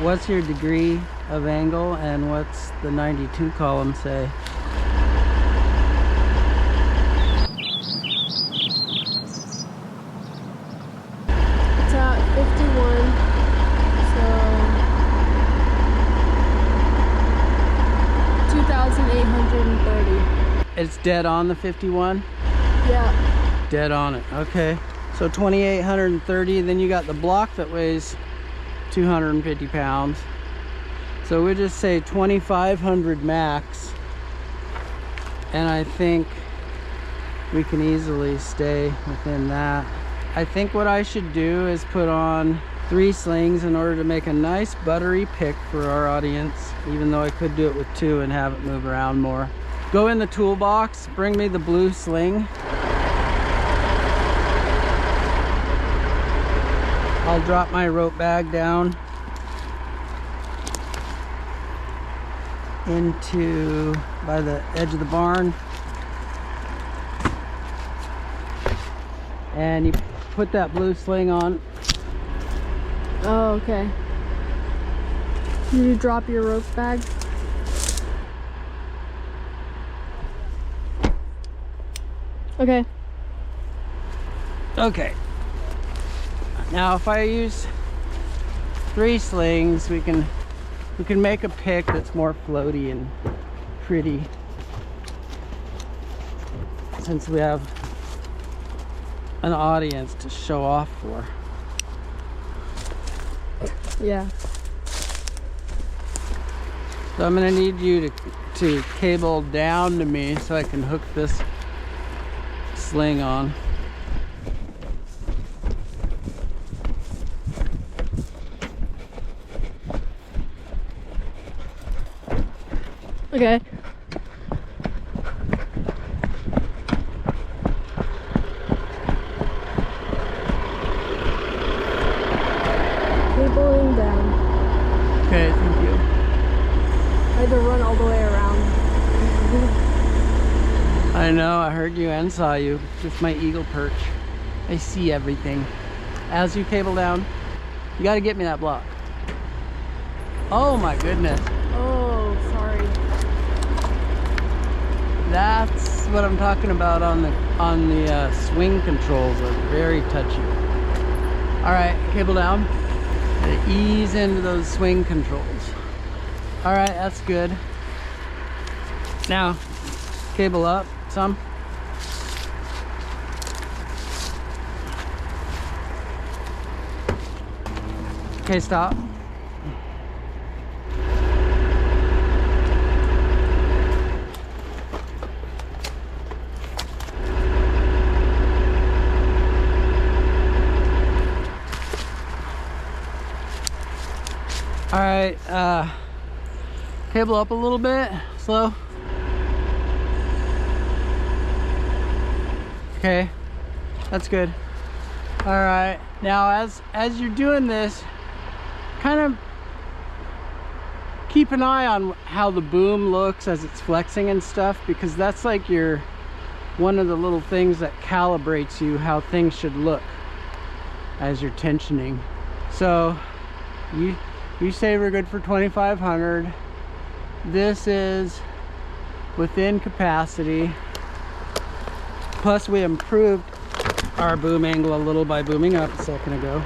what's your degree of angle and what's the 92 column say? It's at 51, so 2,830. It's dead on the 51? Yeah. Dead on it. Okay. So 2,830. Then you got the block that weighs 250 pounds. So we just say 2,500 max. And I think we can easily stay within that. I think what I should do is put on 3 slings in order to make a nice buttery pick for our audience, even though I could do it with 2 and have it move around more. Go in the toolbox, bring me the blue sling. I'll drop my rope bag down into by the edge of the barn, and you put that blue sling on. Oh, okay. Did you drop your rope bag? Okay. Okay. Now if I use 3 slings, we can make a pick that's more floaty and pretty, since we have an audience to show off for. Yeah. So I'm gonna need you to cable down to me so I can hook this sling on. Okay. Cabling down. Okay, thank you. I had to run all the way around. I know, I heard you and saw you with my eagle perch. I see everything. As you cable down, you gotta get me that block. Oh my goodness. Oh, sorry. That's what I'm talking about on the swing controls. Are very touchy. All right, cable down. Gotta ease into those swing controls. All right, that's good. Now, cable up some. Okay, stop. All right, cable up a little bit, slow. Okay, that's good. All right, now as you're doing this, kind of keep an eye on how the boom looks as it's flexing and stuff, because that's like one of the little things that calibrates you how things should look as you're tensioning. So you say we're good for 2,500. This is within capacity. Plus we improved our boom angle a little by booming up a second ago.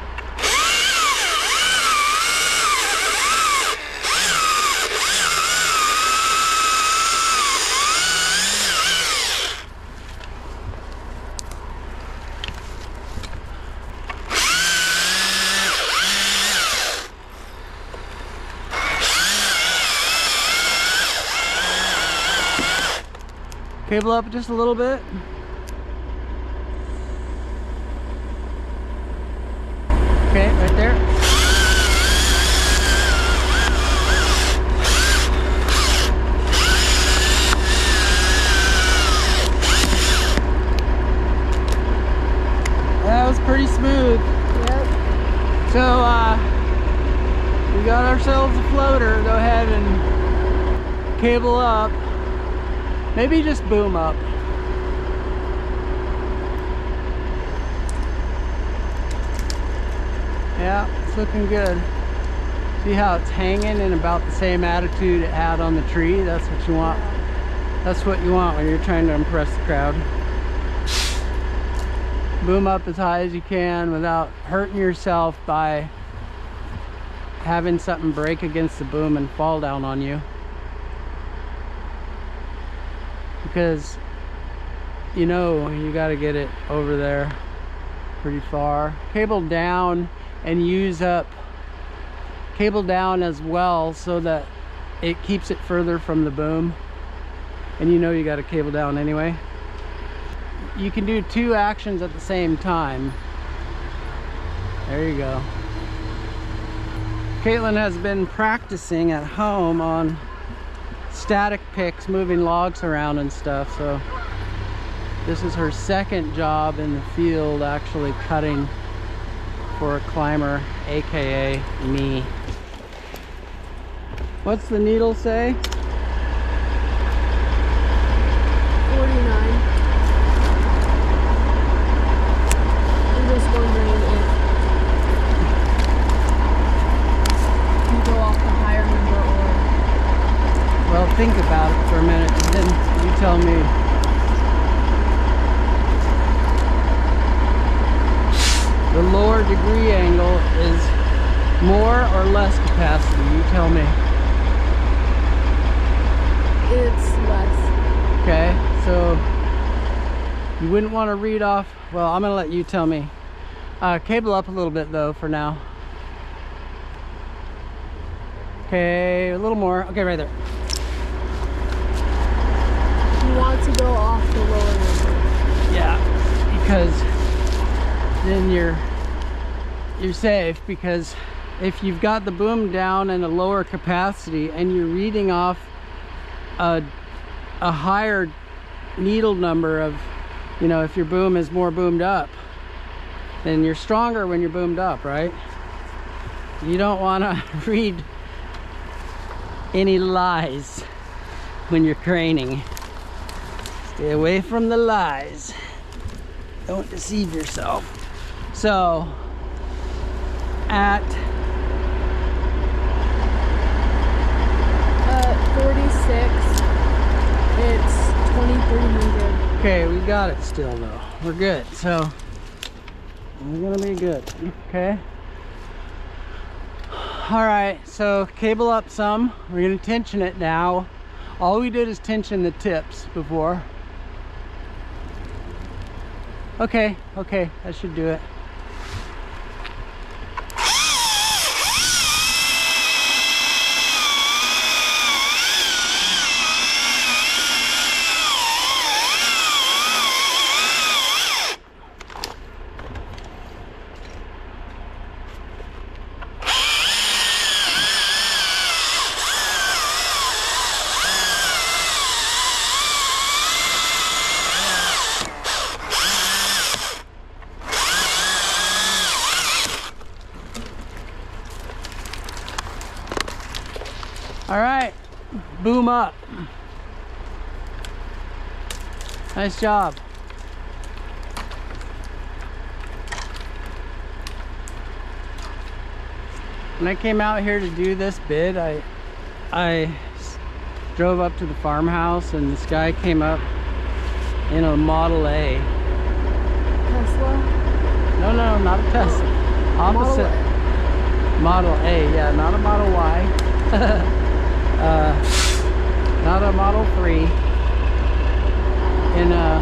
Cable up just a little bit. Okay, right there. That was pretty smooth. Yep. So we got ourselves a floater. Go ahead and cable up. Maybe just boom up. Yeah, it's looking good. See how it's hanging in about the same attitude it had on the tree? That's what you want. That's what you want when you're trying to impress the crowd. Boom up as high as you can without hurting yourself by having something break against the boom and fall down on you. Because you know you got to get it over there pretty far. Cable down and use up cable down as well so that it keeps it further from the boom. And you know you got a cable down anyway. You can do two actions at the same time. There you go. Kaitlin has been practicing at home on static picks, moving logs around and stuff, so this is her second job in the field actually cutting for a climber, aka me. What's the needle say? 49. I'm just wondering if you go off the higher number or... Well, think about it for a minute and then you tell me. The lower degree angle is more or less capacity, you tell me. It's less. Okay, so you wouldn't want to read off. Well, I'm gonna let you tell me. Cable up a little bit though for now. Okay, a little more. Okay, right there. You want to go off the lower number. Yeah, because then you're safe, because if you've got the boom down and a lower capacity and you're reading off a higher needle number of, you know, if your boom is more boomed up, then you're stronger when you're boomed up, right? You don't want to read any lies when you're craning. Stay away from the lies. Don't deceive yourself. So at 46, it's 2300. okay, we got it still though. We're good. So we're gonna be good. Okay. All right, so cable up some. We're gonna tension it now. All we did is tension the tips before. Okay, that should do it. All right, boom up. Nice job. When I came out here to do this bid, I drove up to the farmhouse and this guy came up in a Model A. Tesla? No, not a Tesla. Opposite. Model A, yeah, not a Model Y. Not a Model 3. In a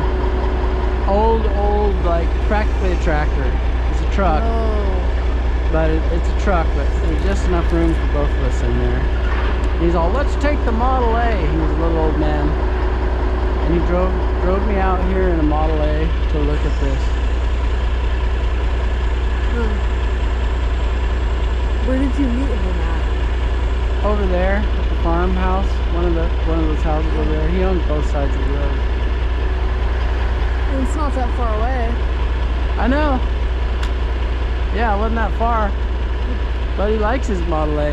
old like practically a tractor. It's a truck. Oh. But it's a truck, but there's just enough room for both of us in there. He's all, let's take the Model A. He was a little old man. And he drove me out here in a Model A to look at this. Where did you meet him at? Over there at the farmhouse, one of those houses over there. He owns both sides of the road. Well, it's not that far away. I know. Yeah, it wasn't that far. But he likes his Model A.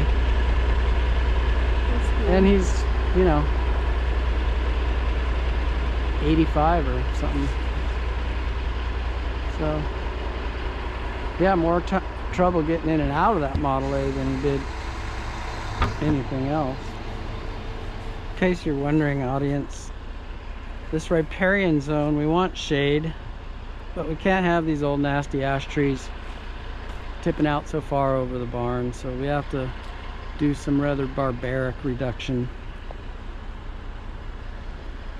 That's cool. And he's, you know, 85 or something. So, yeah, more trouble getting in and out of that Model A than he did anything else. In case you're wondering, audience, this riparian zone, we want shade, but we can't have these old nasty ash trees tipping out so far over the barn, so we have to do some rather barbaric reduction,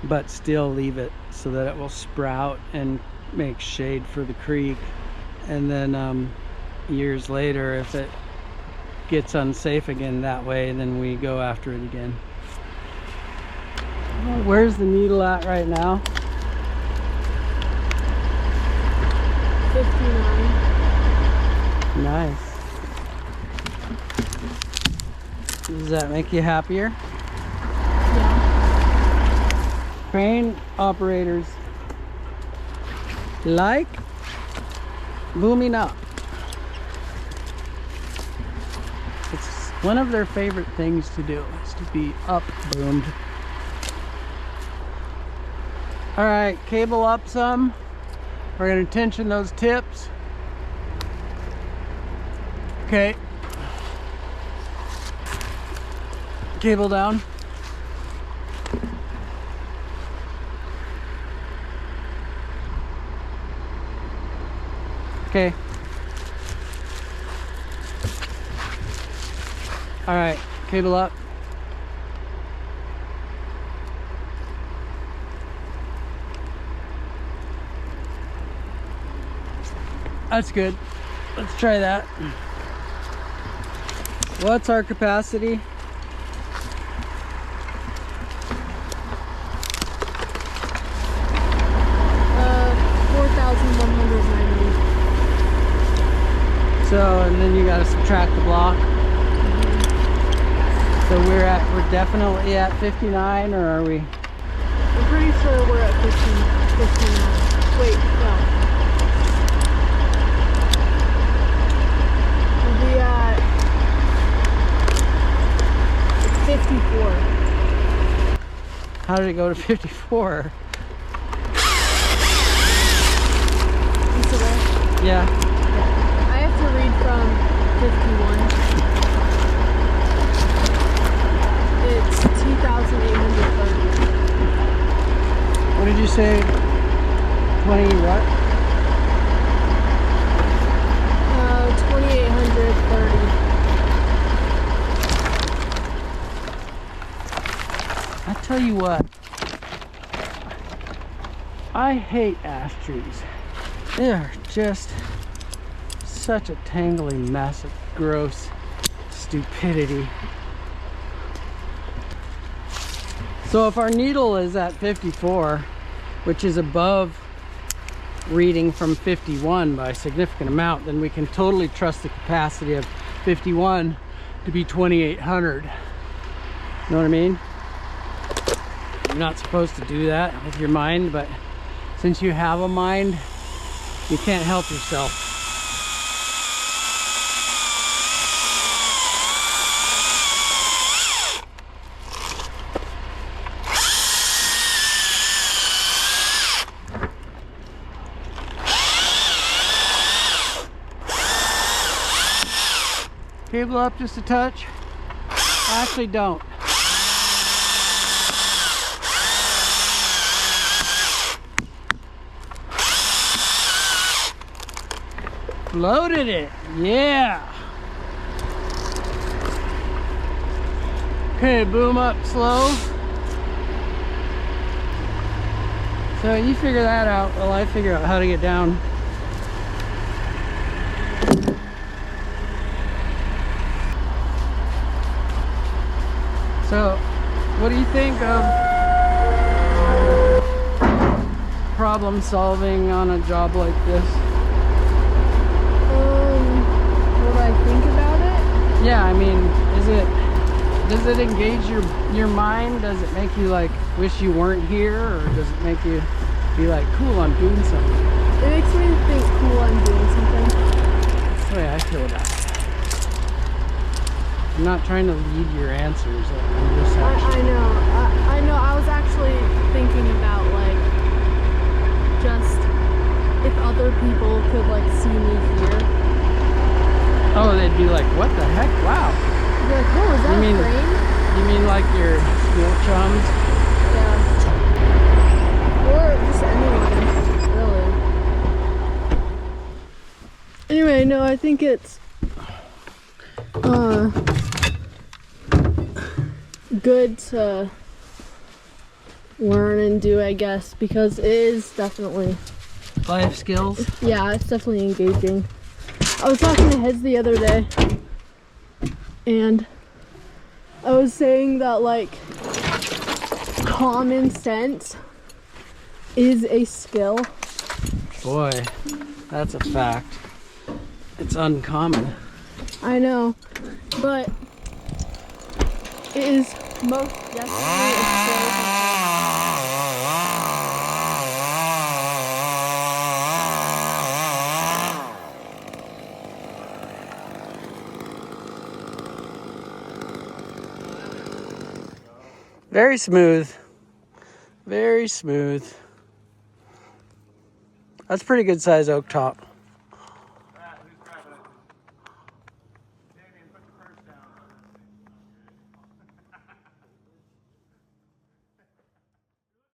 but still leave it so that it will sprout and make shade for the creek. And then years later, if it gets unsafe again that way, then we go after it again. Well, where's the needle at right now? 59. Nice. Does that make you happier? Yeah. Crane operators like booming up. It's one of their favorite things to do, is to be up boomed. All right, cable up some. We're gonna tension those tips. Okay. Cable down. Okay. All right, cable up. That's good. Let's try that. What's our capacity? So, and then you got to subtract the block. So we're definitely at 59, or are we? I'm pretty sure we're at 59. Wait, no. We'll be at 54. How did it go to 54? Yeah. I have to read from 51. It's 2,830. What did you say? 20 what? 2,830. I tell you what. I hate ash trees. They're just such a tangly mess of gross stupidity. So if our needle is at 54, which is above reading from 51 by a significant amount, then we can totally trust the capacity of 51 to be 2,800. You know what I mean? You're not supposed to do that with your mind, but since you have a mind, you can't help yourself. Cable up just a touch. Actually, don't. Loaded it. Yeah. Okay, boom up slow. So you figure that out while I figure out how to get down. So, what do you think of problem solving on a job like this? What I think about it? Yeah, I mean, does it engage your mind? Does it make you like wish you weren't here, or does it make you be like, cool, I'm doing something? It makes me think, cool, I'm doing something. That's the way I feel about it. I'm not trying to lead your answers. I'm just I know. I was actually thinking about like just if other people could like see me here. Oh, they'd be like, what the heck? Wow. They're like, oh, is that You mean a crane? like your school chums? Yeah. Or just anyone, really. Anyway, no, I think it's good to learn and do, I guess, because it is definitely Life skills? yeah, it's definitely engaging. I was talking to Hez the other day, and I was saying that, like, common sense is a skill. Boy, that's a fact. It's uncommon. I know, but it is most definitely a skill. Very smooth. Very smooth. That's pretty good size oak top.